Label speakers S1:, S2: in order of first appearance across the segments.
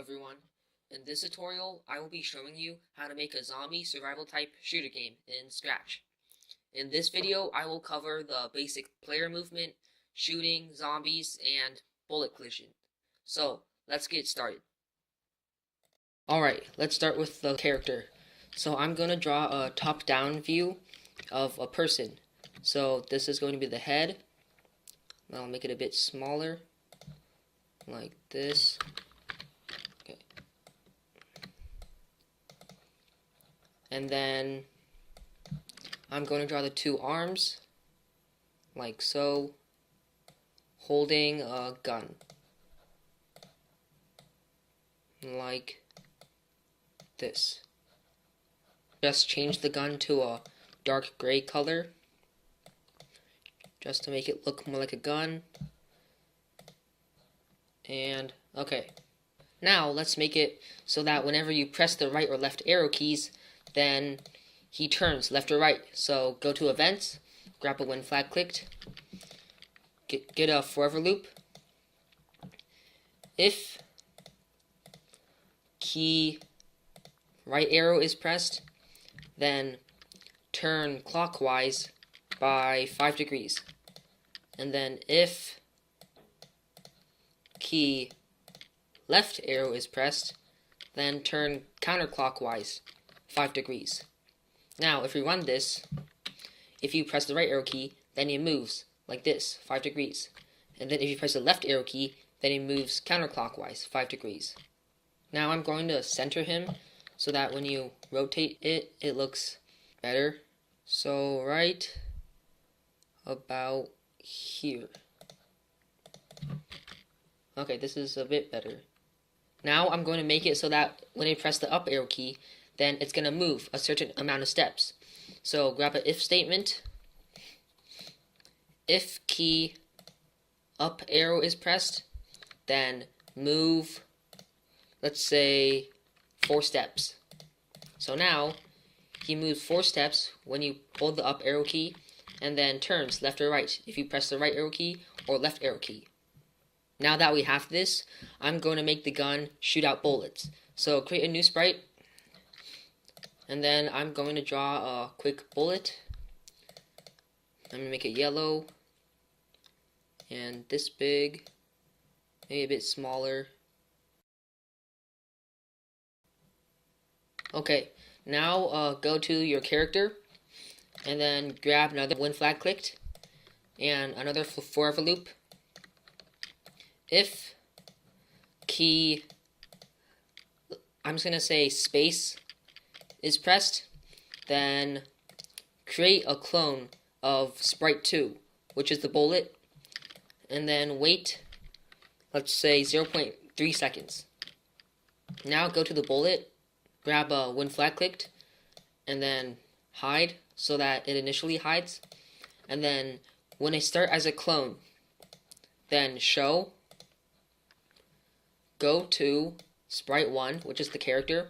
S1: everyone. In this tutorial, I will be showing you how to make a zombie survival type shooter game in Scratch. In this video, I will cover the basic player movement, shooting, zombies, and bullet collision. So, let's get started. Alright, let's start with the character. So I'm going to draw a top-down view of a person. So this is going to be the head. I'll make it a bit smaller, like this. Okay. And then I'm going to draw the two arms, like so, holding a gun, like this. Just change the gun to a dark gray color, just to make it look more like a gun. And okay, now let's make it so that whenever you press the right or left arrow keys, then he turns left or right. So go to events, grab a when flag clicked, get a forever loop. If key right arrow is pressed, then turn clockwise by 5 degrees. And then if key left arrow is pressed, then turn counterclockwise 5 degrees. Now, if we run this, if you press the right arrow key, then it moves like this, 5 degrees. And then if you press the left arrow key, then it moves counterclockwise 5 degrees. Now I'm going to center him so that when you rotate it, it looks better. So right about here. Okay, this is a bit better. Now I'm going to make it so that when I press the up arrow key, then it's going to move a certain amount of steps. So grab an if statement. If key up arrow is pressed, then move, let's say, 4 steps. So now he moves 4 steps when you hold the up arrow key, and then turns left or right if you press the right arrow key or left arrow key. Now that we have this, I'm going to make the gun shoot out bullets. So create a new sprite, and then I'm going to draw a quick bullet. I'm going to make it yellow, and this big, maybe a bit smaller. Okay, now go to your character, and then grab another when flag clicked, and another forever loop. If key, I'm just going to say space, is pressed, then create a clone of sprite 2, which is the bullet, and then wait, let's say 0.3 seconds. Now go to the bullet, grab a when flag clicked, and then hide so that it initially hides. And then when I start as a clone, then show, go to sprite 1, which is the character,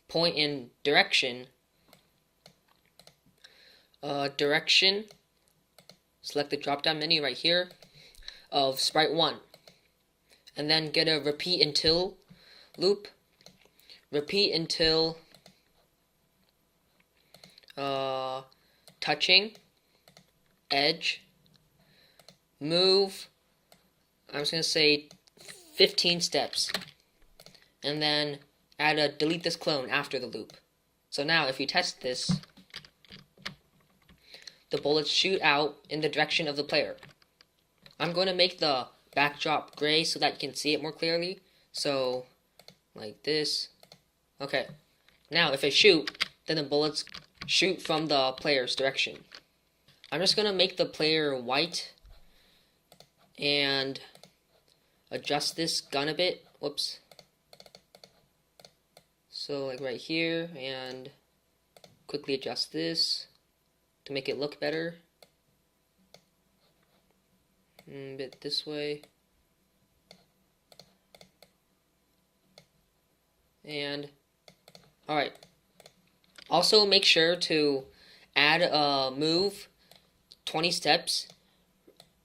S1: point in direction, select the drop down menu right here of sprite 1, and then get a repeat until loop. Repeat until touching edge, move, I'm just going to say 15 steps, and then add a delete this clone after the loop. So now if you test this, the bullets shoot out in the direction of the player. I'm going to make the backdrop gray so that you can see it more clearly. So like this. Okay, now if I shoot, then the bullets shoot from the player's direction. I'm just going to make the player white and adjust this gun a bit. Whoops. So like right here, and quickly adjust this to make it look better. A bit this way. And alright. Also make sure to add a move 20 steps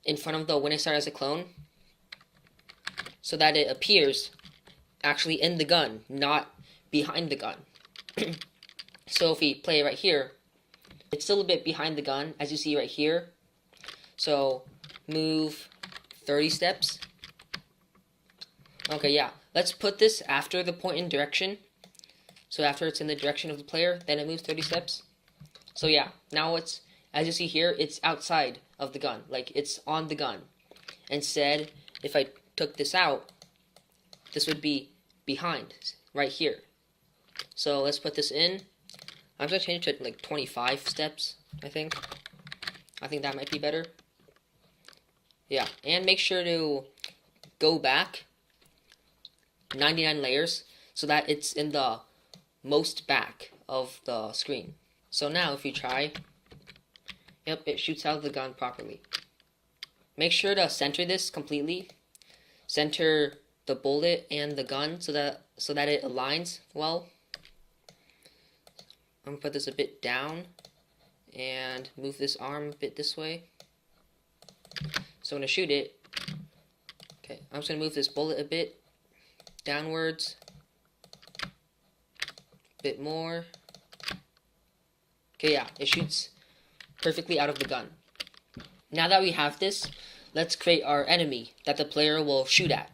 S1: in front of the when I start as a clone, so that it appears actually in the gun, not behind the gun. So if we play right here, it's still a bit behind the gun, as you see right here. So move 30 steps. Okay, yeah. Let's put this after the point in direction. So after it's in the direction of the player, then it moves 30 steps. So yeah, now it's, as you see here, it's outside of the gun. Like, it's on the gun. Instead, if I took this out, this would be behind, right here. So let's put this in. I'm going to change it to like 25 steps, I think. I think that might be better. Yeah, and make sure to go back 99 layers so that it's in the most back of the screen. So now if you try, yep, it shoots out of the gun properly. Make sure to center this completely. Center the bullet and the gun so that it aligns well. I'm gonna put this a bit down and move this arm a bit this way. So I'm gonna shoot it. Okay, I'm just gonna move this bullet a bit downwards. A bit more. Okay, yeah, it shoots perfectly out of the gun. Now that we have this, let's create our enemy that the player will shoot at.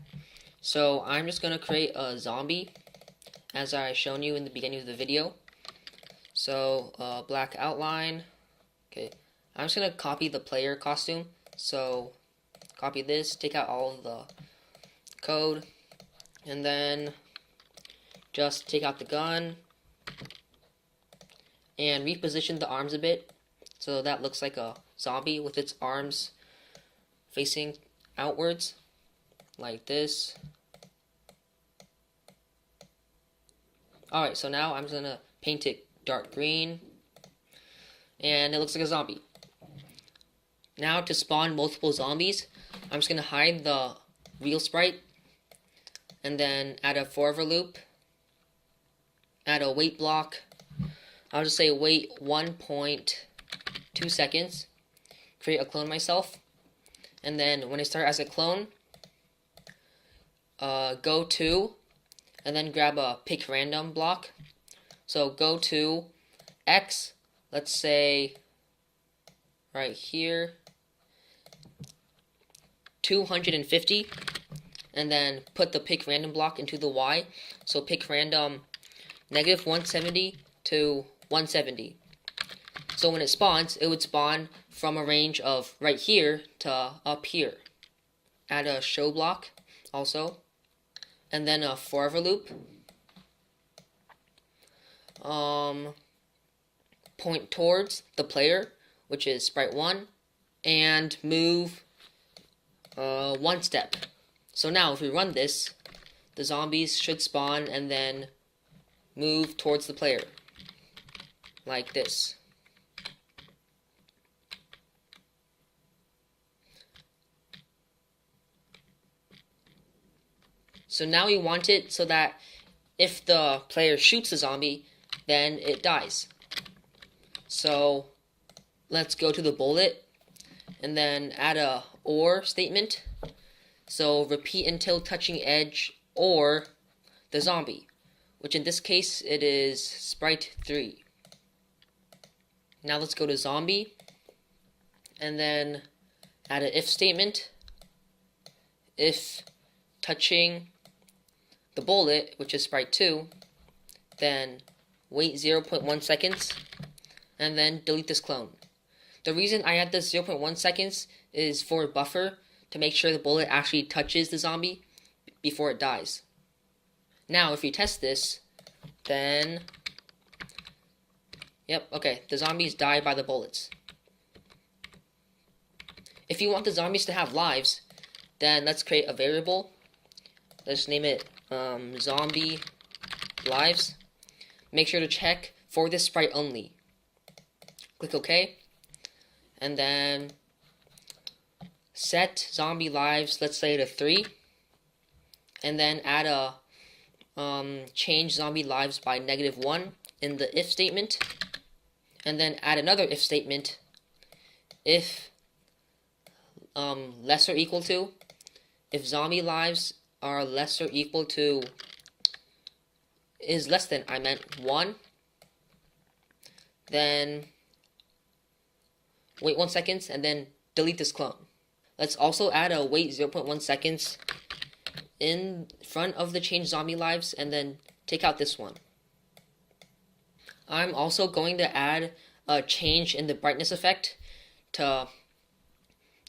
S1: So I'm just gonna create a zombie, as I shown you in the beginning of the video. So black outline. Okay, I'm just gonna copy the player costume. So copy this, take out all of the code, and then just take out the gun and reposition the arms a bit so that looks like a zombie with its arms facing outwards like this. Alright, so now I'm just gonna paint it dark green and it looks like a zombie. Now to spawn multiple zombies, I'm just gonna hide the real sprite and then add a forever loop, add a wait block. I'll just say wait 1.2 seconds, create a clone myself, and then when I start as a clone, go to, and then grab a pick random block. So go to X, let's say right here, 250, and then put the pick random block into the Y. So pick random -170 to 170. So when it spawns, it would spawn from a range of right here to up here. Add a show block also, and then a forever loop. Point towards the player, which is sprite 1, and move 1 step. So now if we run this, the zombies should spawn and then move towards the player like this. So now we want it so that if the player shoots the zombie, then it dies. So let's go to the bullet and then add a OR statement. So repeat until touching edge or the zombie, which in this case it is sprite 3. Now let's go to zombie and then add an if statement. If touching the bullet, which is sprite 2, then wait 0.1 seconds and then delete this clone. The reason I add this 0.1 seconds is for a buffer to make sure the bullet actually touches the zombie before it dies. Now if we test this, then yep, okay, the zombies die by the bullets. If you want the zombies to have lives, then let's create a variable. Let's name it zombie lives. Make sure to check for this sprite only. Click OK, and then set zombie lives, let's say to 3, and then add a change zombie lives by -1 in the if statement, and then add another if statement if less or equal to, if zombie lives are less or equal to is less than, I meant 1. Then wait 1 second and then delete this clone. Let's also add a wait 0.1 seconds in front of the change zombie lives and then take out this one. I'm also going to add a change in the brightness effect to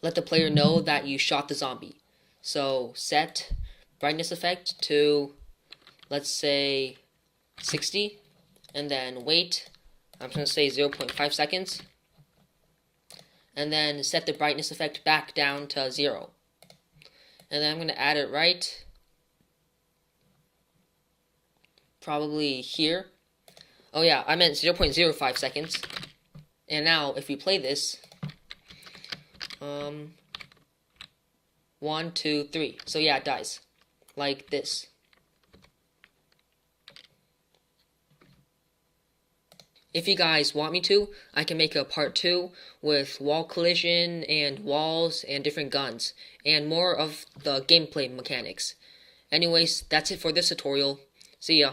S1: let the player know that you shot the zombie. So set brightness effect to, let's say, 60, and then wait, I'm going to say 0.5 seconds, and then set the brightness effect back down to 0. And then I'm going to add it right, probably here. Oh yeah, I meant 0.05 seconds. And now, if we play this, 1, 2, 3. So yeah, it dies. Like this. If you guys want me to, I can make a part 2 with wall collision and walls and different guns, and more of the gameplay mechanics. Anyways, that's it for this tutorial. See ya.